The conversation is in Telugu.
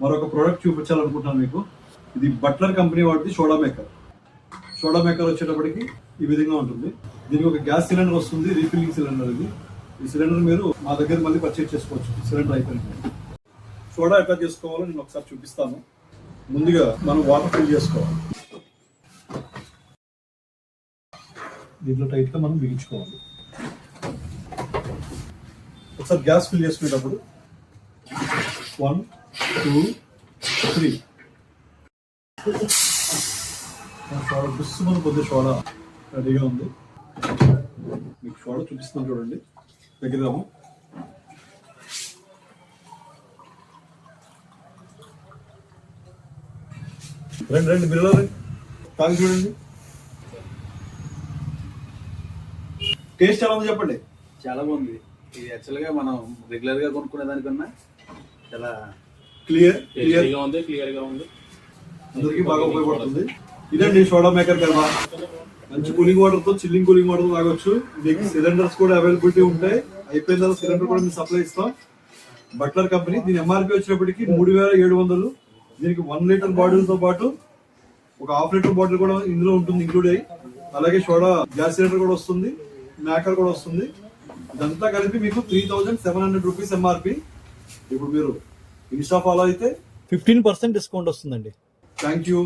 మరొక ప్రోడక్ట్ చూపించాలనుకుంటున్నాను మీకు. ఇది బట్లర్ కంపెనీ వాడిది సోడా మేకర్. సోడా మేకర్ వచ్చేటప్పటికి ఈ విధంగా ఉంటుంది. దీనికి ఒక గ్యాస్ సిలిండర్ వస్తుంది, రీఫిల్లింగ్ సిలిండర్. ఇది ఈ సిలిండర్ మీరు మా దగ్గర మళ్ళీ పర్చేజ్ చేసుకోవచ్చు సిలిండర్ అయిపోయినప్పుడు. సోడా ఎట్లా చేసుకోవాలో నేను ఒకసారి చూపిస్తాను. ముందుగా మనం వాటర్ ఫిల్ చేసుకోవాలి. దీంట్లో టైట్గా మనం బిగించుకోవాలి. ఒకసారి గ్యాస్ ఫిల్ చేసుకునేటప్పుడు 1 2 3 సోడా బుస్సుమని కొద్ది సోడా రెడీగా ఉంది. మీకు సోడా చూపిస్తున్నాను చూడండి. దగ్గరము రండి బిర్లా రండి, తాగి చూడండి. టేస్ట్ ఎలా ఉంది చెప్పండి. చాలా బాగుంది. ఇది యాక్చువల్గా మనం రెగ్యులర్ గా కొనుక్కునే దానికన్నా చాలా క్లియర్ గా ఉంది. అందరికీ బాగా ఉపయోగపడుతుంది. ఇదండి సోడా మేకర్ కదా. మంచి కూలింగ్ వాటర్ తో, చిల్లింగ్ కూలింగ్ వాటర్ తాగొచ్చు. మీకు సిలిండర్స్ కూడా అవైలబిలిటీ ఉంటాయి. అయిపోయిన తర్వాత సిలిండర్ కూడా మేము సప్లై ఇస్తాం. Buttler company. దీని ఎంఆర్పి వచ్చినప్పటికి 3700. దీనికి 1 లీటర్ బాటిల్ తో పాటు ఒక 1/2 లీటర్ బాటిల్ కూడా ఇందులో ఉంటుంది, ఇంక్లూడ్ అయ్యి. అలాగే సోడా గ్యాస్ సిలిండర్ కూడా వస్తుంది, మేకర్ కూడా వస్తుంది. ఇదంతా కలిపి మీకు 3700 రూపీస్ ఎంఆర్పి. ఇప్పుడు మీరు ఇన్స్టా ఫాలో అయితే 15% డిస్కౌంట్ వస్తుందండి. Thank you.